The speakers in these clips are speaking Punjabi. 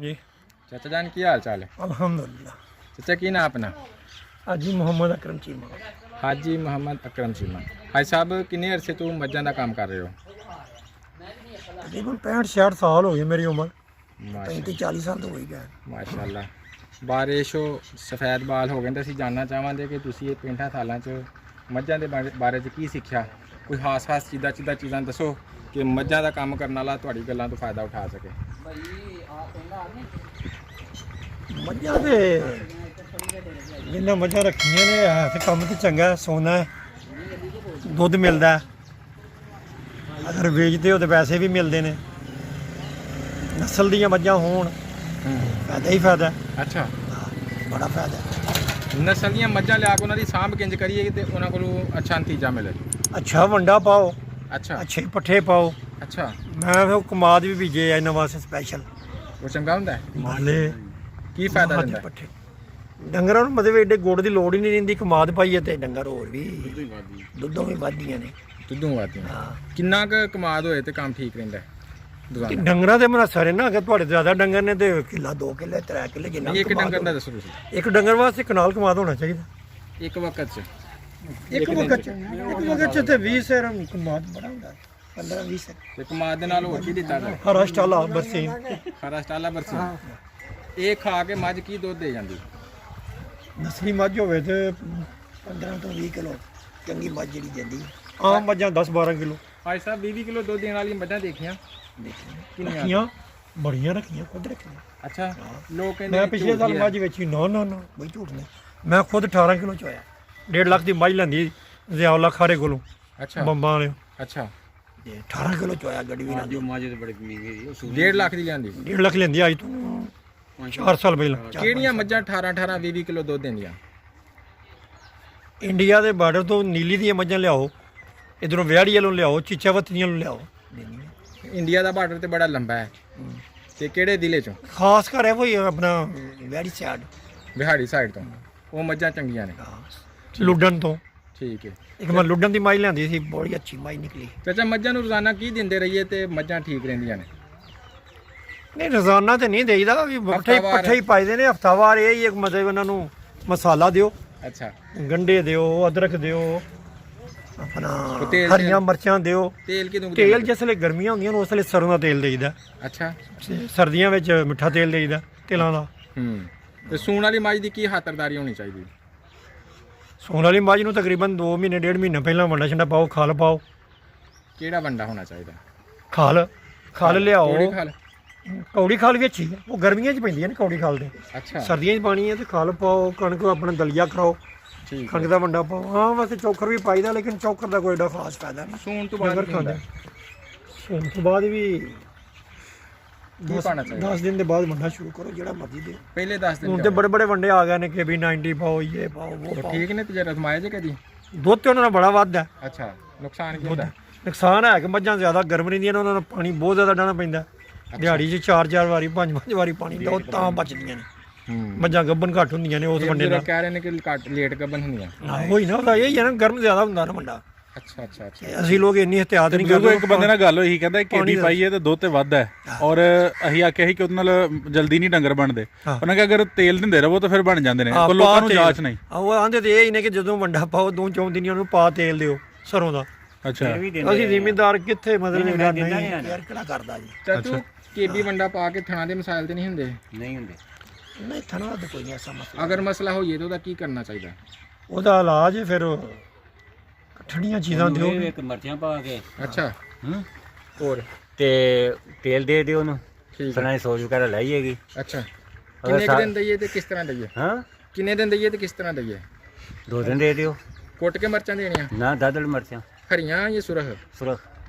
जी चाचा जान की हाल चाल है? अल्हम्दुलिल्लाह। चाचा की ना अपना? हाजी मोहम्मद अकरम चीमा। हाजी मोहम्मद अकरम चीमा। हाजी साहब किन्ने अरसे तो मज्जां दा काम कर रहे हो? तकरीबन 65-66 साल हो गए मेरी उम्र, माशा 35-40 साल तो हो ही गए। माशाअल्लाह। ਬਾਰਿਸ਼ ਸਫੈਦ ਬਾਲ ਹੋ ਗਏ ਤੇ ਅਸੀਂ ਜਾਣਨਾ ਚਾਹਾਂਗੇ ਕਿ ਤੁਸੀਂ ਇਹ 65 ਸਾਲਾਂ 'ਚ ਮੱਝਾਂ ਦੇ ਬਾਰੇ 'ਚ ਕੀ ਸਿੱਖਿਆ? ਕੋਈ ਖਾਸ ਚੀਜ਼ਾਂ ਦੱਸੋ ਕਿ ਮੱਝਾਂ ਦਾ ਕੰਮ ਕਰਨ ਵਾਲਾ ਤੁਹਾਡੀ ਗੱਲਾਂ ਤੋਂ ਫਾਇਦਾ ਉਠਾ ਸਕੇ। मझा तो जिन्हें मझा रखिया ने है तो कम तो चंगा है, सोना है, दुध मिलता है, अगर बेचते हो तो पैसे भी मिलते हैं। नस्ल दियां मझां होण फायदा ही फायदा है। अच्छा, बड़ा फायदा है। नस्ल ਦੀਆਂ ਮੱਝਾਂ ਲਿਆ ਕੇ ਉਹਨਾਂ ਦੀ ਸਾਂਭ ਕਿੰਜ ਕਰੀਏ ਤੇ ਉਹਨਾਂ ਕੋਲੋਂ ਅੱਛਾ ਨਤੀਜਾ ਮਿਲੇ। अच्छा वंडा पाओ, अच्छा अच्छे पट्ठे पाओ। अच्छा, मैं फिर कमाद भी बीजे इन्होंने वास्ते स्पैशल ਉਹ ਚੰਗਾ ਹੁੰਦਾ ਹੈ? माले ਕੀ ਫਾਇਦਾ ਦਿੰਦਾ ਹੈ? पट्ठे डंगरां नूं मतलब एडे गुड़ की लोड़ ही नहीं रहिंदी, कमाद पाइए तो डंगर होर भी दुद्धों भी वधदियां ने। ਦੁੱਧੋਂ ਵਾਦੀਆਂ हाँ ਕਿੰਨਾ ਕੁ ਕਮਾਦ ਹੋਏ ਤੇ ਕੰਮ ਠੀਕ ਰਹਿੰਦਾ ਹੈ? ਦੁਕਾਨ डंगरां ते मुनासर है ना, अगर तुहाडे ज़्यादा डंगर ने तो किला 2 किले 3 किले जिन्ना ਇੱਕ कमाद ਡੰਗਰ ਦਾ होना। ਦੱਸੋ ਤੁਸੀਂ। एक डंगर वास्ते कनाल कमाद होना चाहिए। ਇੱਕ ਵਕਤ 'ਚ एक वक्त च 20 सेर कमाद बड़ा हुंदा, 15-20 सेर। ਤੇ ਕਮਾਦ ਦੇ ਨਾਲ ਹੋਰ ਕੀ ਦਿੱਤਾ ਜਾਂਦਾ? हरा स्टाला बरसीन ਹਰਾ ਸਟਾਲਾ ਬਰਸੀ। ਇਹ ਖਾ ਕੇ ਮੱਝ ਕੀ ਦੁੱਧ ਦੇ ਜਾਂਦੀ? नस्ली मझ होवे ते 15 ਤੋਂ 20 किलो चंगी मझ ਜਿਹੜੀ ਜਾਂਦੀ। आम मझां 10-12 किलो ਭਾਈ ਸਾਹਿਬ 20 ਕਿਲੋ ਦੁੱਧ ਦੇਣ ਵਾਲੀਆਂ ਮੱਝਾਂ ਦੇਖੀਆਂ ਕਿੰਨੀਆਂ? रखियां, बड़ियां रखियां, खुद रखियां। ਅੱਛਾ, ਲੋਕ ਕਹਿੰਦੇ मैं ਨੇ पिछले साल ਝੂਠੀ ਆ। मझ वेची, ना बई झूठ नहीं। मैं खुद 18 किलो चोया, 1.5 लाख की मझ लैंदी ज़ियाउल्ला खारे कोलों ਅੱਛਾ बंबां वाले। ਅੱਛਾ, 18 किलो चोया गड्डी भी ना। 1.5 ਲੱਖ ਦੀ ਲਿਆਂਦੀ। 1.5 लाख लेंदी अज तो 4 साल पहला। ਕਿਹੜੀਆਂ ਮੱਝਾਂ 18 20 ਕਿਲੋ ਦੁੱਧ ਦਿੰਦੀਆਂ? इंडिया के बार्डर तो नीली दी मझां लियाओ, इधरों विहाड़ी वालों लियाओ, चीचावती वालों लियाओ। ਇੰਡੀਆ ਦਾ ਬਾਰਡਰ ਤੇ ਬੜਾ ਲੰਬਾ ਹੈ ਤੇ ਕਿਹੜੇ ਜ਼ਿਲ੍ਹੇ ਚੋਂ? खास कर है कोई अपना विहाड़ी साइड, ਬਿਹਾੜੀ ਸਾਈਡ ਤੋਂ। ਉਹ ਮੱਝਾਂ ਚੰਗੀਆਂ ਨੇ। लुडन तो। ਠੀਕ ਹੈ एक मैं लुडन की मझ लियांदी सी, बड़ी अच्छी मझ निकली। ਚਾਚਾ, ਮੱਝਾਂ ਨੂੰ ਰੋਜ਼ਾਨਾ ਕੀ ਦਿੰਦੇ ਰਹੀਏ ਤੇ ਮੱਝਾਂ ਠੀਕ ਰਹਿੰਦੀਆਂ ਨੇ? नहीं रोजाना तो नहीं देईदा, पट्ठे हफ्तावार। पट्ठे ही पाई देने हफ्तावार। यही एक मतलब इन्हों मसाला दिओ, ਅੱਛਾ, गंढे दिओ, अदरक दिओ, अपना तेल- हरियां मिर्चां दिओ। ਤੇਲ ਕਿਦੋਂ? तेल जिसले गर्मियां होंदियां उस वेले सरों दा तेल देईदा, ਅੱਛਾ। सर्दियां विच मिठा तेल देईदा तिलां दा। ਤੇ ਸੂਣ ਵਾਲੀ ਮੱਝ ਦੀ ਕੀ ਖਾਤਰਦਾਰੀ ਹੋਣੀ ਚਾਹੀਦੀ? सूण वाली मझ नूं तकरीबन 2 महीने 1.5 महीना पहला वंडा छंडा पाओ, खल पाओ। ਕਿਹੜਾ ਵੰਡਾ ਹੋਣਾ ਚਾਹੀਦਾ? खल खल लियाओ, ਥੋੜੀ ਖਲ। कौड़ी खल भी अच्छी है, वो गर्मियां च पैंदी है ना कौड़ी खल दे। ਅੱਛਾ, सर्दियां च पानी है तो खल पाओ, कणक अपना दलिया कराओ, ਠੀਕ ਹੈ। कणक का वंडा पाओ। हाँ वैसे चौकर भी पाईदा, लेकिन चौकर का कोई एडा खास फायदा नहीं। ਸੂਣ ਤੋਂ ਬਾਅਦ डंगर ਕੀ ਹੁੰਦਾ? खांदे सूण तो बाद भी ਕੀ ਪਾਣਾ ਚਾਹੀਦਾ? 10 दिन के बाद वंडा शुरू करो, जेड़ा मर्जी दे। ਪਹਿਲੇ 10 ਦਿਨ ਹੁਣ ਤੇ बड़े बड़े वंडे आ गए ने कि भी 90 पाओ, ये पाओ, वो तो पाओ। ठीक ने तुझे रसमाए जे कदी? दुध तो उन्होंने बड़ा वादा है। अच्छा, नुकसान की होता है? नुकसान है कि मझां ज़्यादा गर्म रहिंदियां ने, उन्होंने पानी बहुत ज़्यादा डाना पैंदा। दिहाड़ी 'ਚ 4-4 वारी 5-5 वारी पानी दो तां बचदियां ने। मझां गब्बन घट हुंदियां ने उस वंडे ਜਿਹੜਾ नाल। ਕਹਿ ਰਹੇ ਨੇ ਕਿ ਘੱਟ ਲੇਟ ਗੱਬਨ ਹੁੰਦੀਆਂ। होई ना ਉਹਦਾ ਇਹ ਹੈ ਨਾ, ਗਰਮ ਜ਼ਿਆਦਾ ਹੁੰਦਾ ਨਾ ਵੰਡਾ। ਅੱਛਾ ਅੱਛਾ ਅੱਛਾ। ਅਸੀਂ ਲੋਕ ਇੰਨੀ ਇhtiyਾਤ ਨਹੀਂ ਬਿਲਕੁਲ ਕਰਦੇ। ਇੱਕ ਬੰਦੇ ਨਾਲ ਗੱਲ ਹੋਈ, ਕਹਿੰਦਾ ਕੇਬੀ ਪਾਈ ਹੈ ਤੇ ਦੁੱਧ ਤੇ ਵੱਧ ਹੈ, ਔਰ ਅਸੀਂ ਆਖਿਆ ਸੀ ਕਿ ਉਹਦੇ ਨਾਲ ਜਲਦੀ ਨਹੀਂ ਡੰਗਰ ਬਣਦੇ। ਉਹਨਾਂ ਕਿਹਾ ਅਗਰ ਤੇਲ ਦਿੰਦੇ ਰਹੋ ਤਾਂ ਫਿਰ ਬਣ ਜਾਂਦੇ ਨੇ, ਕੋਈ ਲੋਕਾਂ ਨੂੰ ਜਾਂਚ ਨਹੀਂ। ਉਹ ਆਂਦੇ ਤੇ ਇਹ ਹੀ ਨੇ ਕਿ ਜਦੋਂ ਵੰਡਾ ਪਾਓ 2-4 ਦਿਨ ਉਹਨੂੰ ਪਾ ਤੇਲ ਦਿਓ ਸਰੋਂ ਦਾ। ਅੱਛਾ, ਅਸੀਂ ਜ਼ਿਮੀਂਦਾਰ ਕਿੱਥੇ ਮਤਲਬ ਨਹੀਂ ਯਾਰ ਕਿਹੜਾ ਕਰਦਾ ਜੀ। ਚਾਚੂ, ਕੇਬੀ ਵੰਡਾ ਪਾ ਕੇ ਥਣਾ ਦੇ ਮਸਾਇਲ ਤੇ ਨਹੀਂ ਹੁੰਦੇ? ਨਹੀਂ ਥਣਾ ਦਾ ਕੋਈ ਨਹੀਂ ਐਸਾ ਮਸਲਾ। ਅਗਰ ਮਸਲਾ ਹੋਈਏ ਤਾਂ ਉਹਦਾ ਕੀ ਕਰਨਾ ਚਾਹੀਦਾ? ਉਹਦਾ ਇਲਾਜ ਫਿਰ ਠੰਡੀਆਂ ਚੀਜ਼ਾਂ ਦਿਓ। ਇੱਕ ਮਿਰਚਾਂ ਪਾ ਕੇ ਅੱਛਾ, ਹੋਰ ਤੇ ਤੇਲ ਦੇ ਦਿਓ ਉਹਨੂੰ, ਠੀਕ ਫਲਾਂ ਦੀ ਸੋਜ ਵਗੈਰਾ ਲਾਈਏਗੀ। ਅੱਛਾ, ਕਿੰਨੇ ਕੁ ਦਿਨ ਦਈਏ ਤੇ ਕਿਸ ਤਰ੍ਹਾਂ ਦਈਏ? ਹਾਂ, ਕਿੰਨੇ ਦਿਨ ਦਈਏ ਤੇ ਕਿਸ ਤਰ੍ਹਾਂ ਦਈਏ? 2 ਦਿਨ ਦੇ ਦਿਓ। ਕੁੱਟ ਕੇ ਮਿਰਚਾਂ ਦੇਣੀਆਂ ਨਾ ਦਾਦਲ ਮਿਰਚਾਂ ਹਰੀਆਂ ਜਾਂ ਸੁਰਖ, ਸੁਰਖ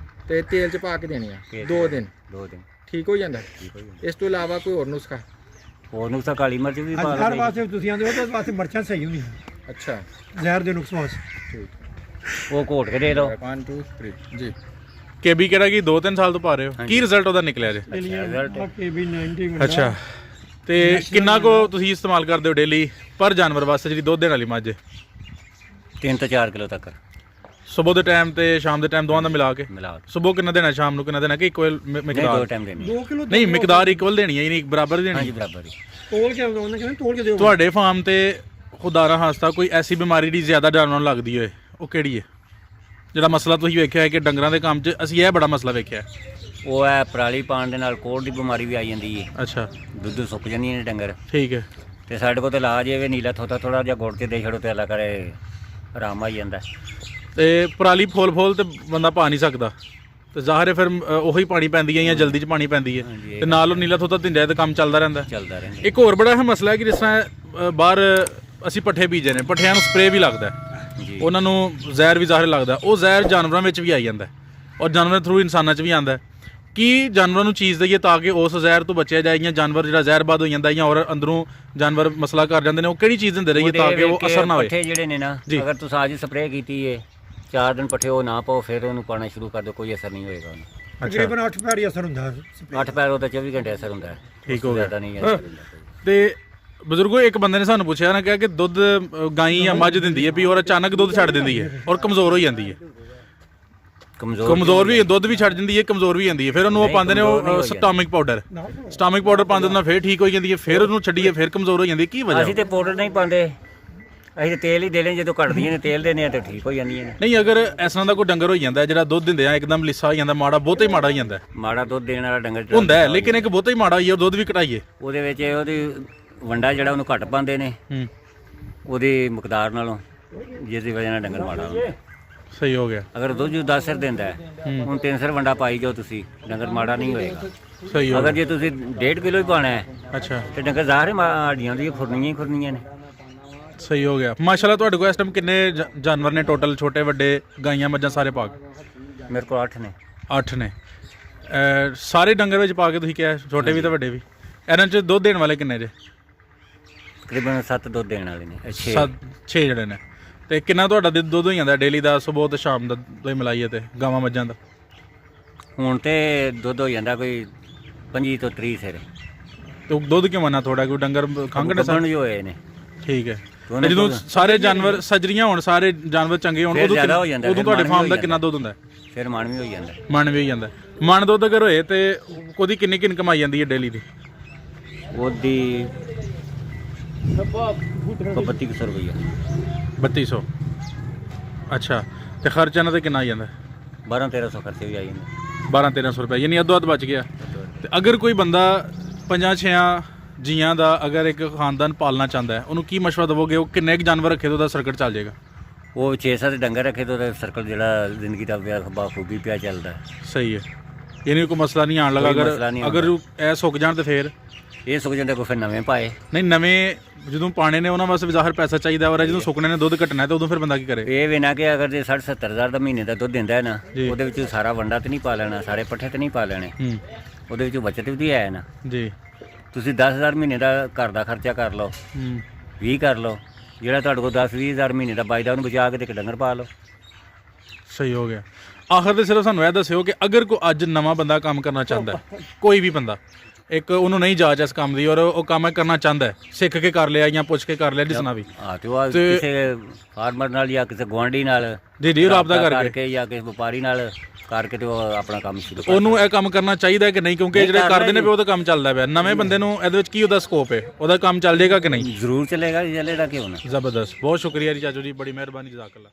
ਤੇ ਤੇਲ ਚ ਪਾ ਕੇ ਦੇਣੀਆਂ 2 ਦਿਨ? 2 ਦਿਨ ਠੀਕ ਹੋ ਜਾਂਦਾ? ਇਸ ਤੋਂ ਇਲਾਵਾ ਕੋਈ ਹੋਰ ਨੁਸਖਾ? ਹੋਰ ਨੁਕਸਾ ਕਾਲੀ ਮਿਰਚ ਵੀ ਪਾ ਹਰ ਲਓ। ਵਾਸਤੇ ਤੁਸੀਂ ਆਂਦੇ ਹੋ ਤਾਂ ਵਾਸਤੇ ਮਿਰਚਾਂ ਸਹੀ ਹੁੰਦੀਆਂ, ਅੱਛਾ, ਜ਼ਹਿਰ ਦੇ ਨੁਕਸ ਵਾਸਤੇ। ਠੀਕ। ਉਹ ਘੋਟ ਕੇ ਦੇ ਦਿਓ। 1 2 3 ਜੀ। ਕੇਬੀ ਕਿਹੜਾ ਕੀ 2-3 ਸਾਲ ਤੋਂ ਪਾ ਰਹੇ ਹੋ, ਕੀ ਰਿਜ਼ਲਟ ਉਹਦਾ ਨਿਕਲਿਆ ਜੇ? ਬਾਕੀ ਵੀ 90 ਅੱਛਾ, ਤੇ ਕਿੰਨਾ ਕੋ ਤੁਸੀਂ ਇਸਤੇਮਾਲ ਕਰਦੇ ਹੋ ਡੇਲੀ ਪਰ ਜਾਨਵਰ ਵਾਸਤੇ ਜਿਹੜੀ ਦੁੱਧ ਦੇਣ ਵਾਲੀ ਮੱਝ? 3 ਤੋਂ 4 ਕਿਲੋ ਤੱਕ। ਸਵੇਰ ਦੇ ਟਾਈਮ ਤੇ ਸ਼ਾਮ ਦੇ ਟਾਈਮ ਦੋਵਾਂ ਦਾ ਮਿਲਾ ਕੇ ਮਿਲਾ ਕੇ। ਸਵੇਰ ਕਿੰਨਾ ਦੇਣਾ, ਸ਼ਾਮ ਨੂੰ ਕਿੰਨਾ ਦੇਣਾ, ਕਿ ਇਕੁਅਲ ਨਹੀਂ, 2 ਮਿਕਦਾਰ? ਟਾਈਮ ਦੇਣੀ। 2 ਕਿਲੋ ਨਹੀਂ, ਮਿਕਦਾਰ ਇਕੁਅਲ ਦੇਣੀ ਹੈ, ਯਾਨੀ ਬਰਾਬਰ ਹਾਂਜੀ ਦੇਣੀ। ਬਰਾਬਰ ਹੀ। ਤੋਲ ਕੇ ਉਹਨੇ ਕਹਿੰਦੇ ਤੋਲ ਕੇ ਦਿਓ। ਤੁਹਾਡੇ ਫਾਰਮ ਤੇ ਖੁਦਾਰਾ ਹਾਸਤਾ ਕੋਈ ਐਸੀ ਬਿਮਾਰੀ ਦੀ ਜ਼ਿਆਦਾ ਜਾਨਵਰਾਂ ਨੂੰ ਲੱਗਦੀ ਹੋਏ, ਉਹ ਕਿਹੜੀ ਹੈ? ਜਿਹੜਾ ਮਸਲਾ ਤੁਸੀਂ ਵੇਖਿਆ ਹੈ ਕਿ ਡੰਗਰਾਂ ਦੇ ਕੰਮ 'ਚ ਅਸੀਂ ਇਹ ਬੜਾ ਮਸਲਾ ਵੇਖਿਆ। ਉਹ ਹੈ ਪਰਾਲੀ ਪਾਣ ਦੇ ਨਾਲ ਕੋੜ ਦੀ ਬਿਮਾਰੀ ਵੀ ਆ ਜਾਂਦੀ ਹੈ, ਅੱਛਾ, ਦੁੱਧ ਸੁੱਕ ਜਾਂਦੀਆਂ ਨੇ ਡੰਗਰ। ਠੀਕ ਹੈ। ਤੇ ਸਾਡੇ ਕੋਲ ਤਾਂ ਇਲਾਜ ਇਹ ਵੀ ਨੀਲਾ ਥੋੜਾ ਜਿਹਾ ਗੁੜ ਕੇ ਦੇ ਛੜੋ ਤੇ ਅੱਲਾ ਕਰੇ ਆਰਾਮ ਆ ਜਾਂਦਾ। ਤੇ ਪਰਾਲੀ ਫੋਲ ਤੇ ਬੰਦਾ ਪਾ ਨਹੀਂ ਸਕਦਾ, ਤੇ ਜ਼ਾਹਿਰ ਹੈ ਫਿਰ ਉਹੀ ਪਾਣੀ ਪੈਂਦੀ ਹੈ ਜਾਂ ਜਲਦੀ 'ਚ ਪਾਣੀ ਪੈਂਦੀ ਹੈ, ਹਾਂਜੀ, ਤੇ ਨਾਲ ਉਹ ਨੀਲਾ ਥੋਤਾ ਦਿੰਦਾ ਤੇ ਕੰਮ ਚੱਲਦਾ ਰਹਿੰਦਾ। ਚੱਲਦਾ ਰਹਿੰਦਾ। ਇੱਕ ਹੋਰ ਬੜਾ ਅਹਿਮ ਮਸਲਾ ਹੈ ਕਿ ਜਿਸ ਤਰ੍ਹਾਂ ਬਾਹਰ ਅਸੀਂ ਪੱਠੇ ਬੀਜੇ ਨੇ, ਪੱਠਿਆਂ ਨੂੰ ਸਪਰੇਅ ਵੀ ਲੱਗਦਾ ਹੈ, ਜੀ। ਉਹਨਾਂ ਨੂੰ ਜ਼ਹਿਰ ਵੀ ਜ਼ਾਹਿਰ ਲੱਗਦਾ, ਉਹ ਜ਼ਹਿਰ ਜਾਨਵਰਾਂ ਵਿੱਚ ਵੀ ਆਈ ਜਾਂਦਾ ਹੈ ਔਰ ਜਾਨਵਰ ਥਰੂ ਇਨਸਾਨਾਂ 'ਚ ਵੀ ਆਉਂਦਾ ਹੈ। ਕੀ ਜਾਨਵਰਾਂ ਨੂੰ ਚੀਜ਼ ਦਈਏ ਤਾਂ ਕਿ ਉਸ ਜ਼ਹਿਰ ਤੋਂ ਬਚਿਆ ਜਾਏ, ਜਾਂ ਜਾਨਵਰ ਜਿਹੜਾ ਜ਼ਹਿਰਬਾਦ ਹੋ ਜਾਂਦਾ ਜਾਂ ਔਰ ਅੰਦਰੋਂ ਜਾਨਵਰ ਮਸਲਾ ਕਰ ਜਾਂਦੇ ਨੇ, ਉਹ ਕਿਹੜੀ ਚੀਜ਼ ਦਿੰਦੇ ਰਹੀਏ ਤਾਂ ਕਿ ਉਹ ਅਸਰ ਨਾ ਹੋਏ? ਪੱਠੇ ਜਿਹੜੇ ਨੇ ਨਾ, ਜੀ। ਅਗਰ ਤੁਸੀਂ ਅੱਜ ਸਪਰੇਅ ਕੀਤੀ ਹੈ 4 ਦਿਨ ਪੱਠੇ ਉਹ ਨਾ ਪਾਓ, ਫਿਰ ਉਹਨੂੰ ਪਾਣਾ ਸ਼ੁਰੂ ਕਰ ਦਿਓ, ਕੋਈ ਅਸਰ ਨਹੀਂ ਹੋਏਗਾ ਉਹਨੂੰ। ਤਕਰੀਬਨ 8 ਪੈਰੀ ਅਸਰ ਹੁੰਦਾ ਹੈ। 8 ਪੈਰ ਉਹਦਾ 24 ਘੰਟੇ ਅਸਰ ਹੁੰਦਾ ਹੈ। ਠੀਕ ਹੋ ਗਿਆ। ਜ਼ਿਆਦਾ ਨਹੀਂ ਅਸਰ ਹੁੰਦਾ ਕੋਈ। ਤੇ ਬਜ਼ੁਰਗੋ, ਇੱਕ ਬੰਦੇ ਨੇ ਸਾਨੂੰ ਪੁੱਛਿਆ ਨਾ, ਕਿਹਾ ਕਿ ਦੁੱਧ ਗਾਈ ਜਾਂ ਮੱਝ ਦਿੰਦੀ ਹੈ ਵੀ ਔਰ ਅਚਾਨਕ ਦੁੱਧ ਛੱਡ ਦਿੰਦੀ ਹੈ ਔਰ ਕਮਜ਼ੋਰ ਹੋ ਜਾਂਦੀ ਹੈ। ਕਮਜ਼ੋਰ ਵੀ ਦੁੱਧ ਵੀ ਛੱਡ ਦਿੰਦੀ ਹੈ, ਕਮਜ਼ੋਰ ਵੀ ਜਾਂਦੀ ਹੈ, ਫਿਰ ਉਹਨੂੰ ਉਹ ਪਾਉਂਦੇ ਨੇ ਉਹ ਸਟਾਮਿਕ ਪਾਊਡਰ ਪਾਉਂਦੇ ਨਾਲ ਫਿਰ ਠੀਕ ਹੋ ਜਾਂਦੀ ਹੈ, ਫਿਰ ਉਹਨੂੰ ਛੱਡੀਏ ਫਿਰ ਕਮਜ਼ੋਰ ਹੋ ਜਾਂਦੀ ਹੈ। ਕੀ ਵਜ੍ਹਾ? ਅਸੀਂ ਤੇ ਪਾਊਡਰ ਨਹੀਂ ਪਾਉਂਦੇ, ਅਸੀਂ ਤੇ ਤੇਲ ਹੀ ਦੇ ਲੈਂ, ਜਦੋਂ ਕੱਢਦੀਆਂ ਨੇ ਤੇਲ ਦੇਣੇ ਆ ਤੇ ਠੀਕ ਹੋ ਜਾਂਦੀਆਂ ਨੇ। ਨਹੀਂ, ਅਗਰ ਇਸ ਤਰ੍ਹਾਂ ਦਾ ਕੋਈ ਡੰਗਰ ਹੋ ਜਾਂਦਾ ਜਿਹੜਾ ਦੁੱਧ ਦਿੰਦੇ ਆ ਇੱਕਦਮ ਲਿੱਸਾ ਹੋ ਜਾਂਦਾ, ਮਾੜਾ ਬਹੁਤਾ ਹੀ ਮਾੜਾ ਹੋ ਜਾਂਦਾ ਮਾੜਾ ਦੁੱਧ ਦੇਣ ਵਾਲਾ ਡੰਗਰ ਜਿਹੜਾ ਹੁੰਦਾ ਹੈ, ਲੇਕਿਨ ਇੱਕ ਬਹੁਤਾ ਹੀ ਮਾੜਾ ਹੋਈਏ ਔਰ ਦੁੱਧ ਵੀ ਘਟਾਈਏ, ਉਹਦੇ ਵਿੱਚ ਉਹਦੀ ਵੰਡਾ ਜਿਹੜਾ ਉਹਨੂੰ ਘੱਟ ਪਾਉਂਦੇ ਨੇ ਉਹਦੀ ਮਕਦਾਰ ਨਾਲੋਂ, ਜਿਸ ਦੀ ਵਜ੍ਹਾ ਨਾਲ ਡੰਗਰ ਮਾੜਾ ਹੁੰਦਾ। ਸਹੀ ਹੋ ਗਿਆ। ਅਗਰ ਦੁੱਧ 10 ਸਿਰ ਦਿੰਦਾ ਹੈ, ਹੁਣ 3 ਸਿਰ ਵੰਡਾ ਪਾਈ ਜਾਓ ਤੁਸੀਂ, ਡੰਗਰ ਮਾੜਾ ਨਹੀਂ ਹੋਏਗਾ। ਸਹੀ ਹੋ ਅਗਰ ਗਿਆ। ਜੇ ਤੁਸੀਂ 1.5 ਕਿਲੋ ਹੀ ਪਾਣਾ ਹੈ ਅੱਛਾ, ਤੇ ਡੰਗਰ ਜ਼ਾਹਰ ਹੱਡੀਆਂ ਦੀ ਖੁਰਨੀਆਂ ਹੀ ਖੁਰਨੀਆਂ ਨੇ। ਸਹੀ ਹੋ ਗਿਆ। ਮਾਸ਼ਾਅੱਲਾ, ਤੁਹਾਡੇ ਕੋਲ ਇਸ ਟਾਈਮ ਕਿੰਨੇ ਜਾਨਵਰ ਨੇ ਟੋਟਲ, ਛੋਟੇ ਵੱਡੇ, ਗਾਈਆਂ ਮੱਝਾਂ ਸਾਰੇ ਪਾ ਕੇ? ਮੇਰੇ ਕੋਲ 8 ਨੇ। 8 ਨੇ। ਸਾਰੇ ਡੰਗਰ ਵਿੱਚ ਪਾ ਕੇ ਤੁਸੀਂ ਕਿਹਾ, ਛੋਟੇ ਵੀ ਤੇ ਵੱਡੇ ਵੀ। ਇਹਨਾਂ 'ਚ ਦੁੱਧ ਦੇਣ ਵਾਲੇ ਕਿੰਨੇ ਜੇ? ਤਕਰੀਬਨ 7 ਦੁੱਧ ਦੇਣ ਵਾਲੇ ਨੇ। 6 ਜਿਹੜੇ ਨੇ। ਤੇ ਕਿੰਨਾ ਤੁਹਾਡਾ ਦੁੱਧ ਹੋ ਜਾਂਦਾ ਡੇਲੀ ਦਾ, ਸਵੇਰ ਤੇ ਸ਼ਾਮ ਦਾ ਤੁਸੀਂ ਮਿਲਾਈਏ ਤੇ ਗਾਵਾਂ ਮੱਝਾਂ ਦਾ? ਹੁਣ ਤੇ ਦੁੱਧ ਹੋ ਜਾਂਦਾ ਕੋਈ 25 ਤੋਂ 30 ਸਿਰ। ਤੇ ਦੁੱਧ ਕਿਉਂ ਨਾ ਥੋੜਾ, ਕੋਈ ਡੰਗਰ ਖੰਘ ਨੇ? ਜੋ ਹੋਏ ਨੇ। ਠੀਕ ਹੈ। ਤੇ ਜਦੋਂ ਸਾਰੇ ਜਾਨਵਰ ਸਜਰੀਆਂ ਹੋਣ, ਸਾਰੇ ਜਾਨਵਰ ਚੰਗੇ ਹੋਣ, ਉਦੋਂ ਤੁਹਾਡੇ ਫਾਰਮ ਦਾ ਕਿੰਨਾ ਦੁੱਧ ਹੁੰਦਾ? ਫਿਰ ਮਣ ਵੀ ਹੋ ਜਾਂਦਾ। ਮਣ ਵੀ ਹੋ ਜਾਂਦਾ। ਮਣ ਦੁੱਧ ਅਗਰ ਹੋਏ ਤੇ ਉਹਦੀ ਕਿੰਨੀ ਕਮਾਈ ਜਾਂਦੀ ਹੈ ਡੇਲੀ ਦੀ? ਉਹਦੀ 3200 ਰੁਪਈਆ। 3200। ਅੱਛਾ, ਤੇ ਖਰਚਾ ਇਹਨਾਂ ਤੇ ਕਿੰਨਾ ਆ ਜਾਂਦਾ? 1200-1300 ਖਰਚੇ ਵੀ ਆ ਜਾਂਦੇ। 1200-1300 ਰੁਪਏ, ਯਾਨੀ ਅੱਧੋ ਅੱਧ ਬਚ ਗਿਆ। ਤੇ ਅਗਰ ਕੋਈ ਬੰਦਾ 5-6 ਜੀਆਂ ਦਾ ਅਗਰ ਇੱਕ ਖਾਨਦਾਨ ਪਾਲਣਾ ਚਾਹੁੰਦਾ ਹੈ, ਉਹਨੂੰ ਕੀ ਮਸ਼ਵਰਾ ਦੇਵੋਗੇ? ਉਹ ਕਿੰਨੇ ਕੁ ਜਾਨਵਰ ਰੱਖੇ ਤਾਂ ਉਹਦਾ ਸਰਕਟ ਚੱਲ ਜਾਏਗਾ? ਉਹ 6-7 ਡੰਗਰ ਰੱਖੇ ਤਾਂ ਉਹਦਾ ਸਰਕਲ ਜਿਹੜਾ ਜ਼ਿੰਦਗੀ ਦਾ ਬਾਖੂਬੀ ਪਿਆ ਚੱਲਦਾ। ਸਹੀ ਹੈ, ਯਾਨੀ ਕੋਈ ਮਸਲਾ ਨਹੀਂ ਆਉਣ ਲੱਗਾ। ਅਗਰ ਇਹ ਸੁੱਕ ਜਾਣ ਤੇ ਫਿਰ ਇਹ ਸੁੱਕ ਜਾਂਦੇ, ਕੋਈ ਫਿਰ ਨਵੇਂ ਪਾਏ। ਨਹੀਂ, ਨਵੇਂ ਜਦੋਂ ਪਾਣੇ ਨੇ ਉਹਨਾਂ ਵਾਸਤੇ ਵੀ ਜ਼ਾਹਿਰ ਪੈਸਾ ਚਾਹੀਦਾ, ਔਰ ਜਦੋਂ ਸੁੱਕਣੇ ਨੇ ਦੁੱਧ ਘਟਣਾ ਤੇ ਉਦੋਂ ਫਿਰ ਬੰਦਾ ਕੀ ਕਰੇ? ਇਹ ਵੀ ਨਾ ਕਿ ਅਗਰ ਜੇ 60-70 ਹਜ਼ਾਰ ਦਾ ਮਹੀਨੇ ਦਾ ਦੁੱਧ ਦਿੰਦਾ ਹੈ ਨਾ, ਉਹਦੇ ਵਿੱਚ ਸਾਰਾ ਵੰਡਾ ਤੇ ਨਹੀਂ ਪਾ ਲੈਣਾ, ਸਾਰੇ ਪੱਠੇ ਤੇ ਨਹੀਂ ਪਾ ਲੈਣੇ, ਉਹਦੇ ਵਿੱਚ ਬਚਤ ਵੀ ਹੈ ਨਾ ਜੀ। ਤੁਸੀਂ 10,000 ਮਹੀਨੇ ਦਾ ਘਰ ਦਾ ਖਰਚਾ ਕਰ ਲਓ, 20 ਕਰ ਲਓ, ਜਿਹੜਾ ਤੁਹਾਡੇ ਕੋਲ 10-20 ਹਜ਼ਾਰ ਮਹੀਨੇ ਦਾ ਬਚਦਾ ਉਹਨੂੰ ਬਚਾ ਕੇ ਤੇ ਇੱਕ ਡੰਗਰ ਪਾ ਲਓ। ਸਹੀ ਹੋ ਗਿਆ। ਆਖਰ ਤੇ ਸਿਰਫ ਸਾਨੂੰ ਇਹ ਦੱਸਿਓ ਕਿ ਅਗਰ ਕੋਈ ਅੱਜ ਨਵਾਂ ਬੰਦਾ ਕੰਮ ਕਰਨਾ ਚਾਹੁੰਦਾ, ਕੋਈ ਵੀ ਬੰਦਾ, ਇੱਕ ਉਹਨੂੰ ਨਹੀਂ ਜਾਚ ਇਸ ਕੰਮ ਦੀ ਔਰ ਉਹ ਕੰਮ ਕਰਨਾ ਚਾਹੁੰਦਾ ਹੈ, ਸਿੱਖ ਕੇ ਕਰ ਲਿਆ ਜਾਂ ਪੁੱਛ ਕੇ ਕਰ ਲਿਆ, ਜਿਸਨਾ ਵੀ, ਤੇ ਉਹ ਕਿਸੇ ਫਾਰਮਰ ਨਾਲ ਜਾਂ ਕਿਸੇ ਗੁਆਂਢੀ ਨਾਲ ਜੀ ਰਾਬਤਾ ਕਰਕੇ ਜਾਂ ਕਿਸੇ ਵਪਾਰੀ ਨਾਲ ਕਰਕੇ ਤੇ ਉਹ ਆਪਣਾ ਕੰਮ ਸ਼ੁਰੂ ਕਰ। ਉਹਨੂੰ ਇਹ ਕੰਮ ਕਰਨਾ ਚਾਹੀਦਾ ਕਿ ਨਹੀਂ? ਕਿਉਂਕਿ ਜਿਹੜੇ ਕਰਦੇ ਨੇ ਵੀ ਉਹਦਾ ਕੰਮ ਚੱਲਦਾ ਪਿਆ, ਨਵੇਂ ਬੰਦੇ ਨੂੰ ਇਹਦੇ ਵਿੱਚ ਕੀ ਉਹਦਾ ਸਕੋਪ ਹੈ, ਉਹਦਾ ਕੰਮ ਚੱਲ ਜਾਏਗਾ ਕਿ ਨਹੀਂ? ਜ਼ਰੂਰ ਚੱਲੇਗਾ, ਚੱਲੇਗਾ ਕਿਉਂ ਨਾ। ਜ਼ਬਰਦਸਤ। ਬਹੁਤ ਸ਼ੁਕਰੀਆ ਜੀ ਚਾਚੂ ਜੀ, ਬੜੀ ਮਿਹਰਬਾਨੀ, ਜਜ਼ਾਕ ਅੱਲਾ।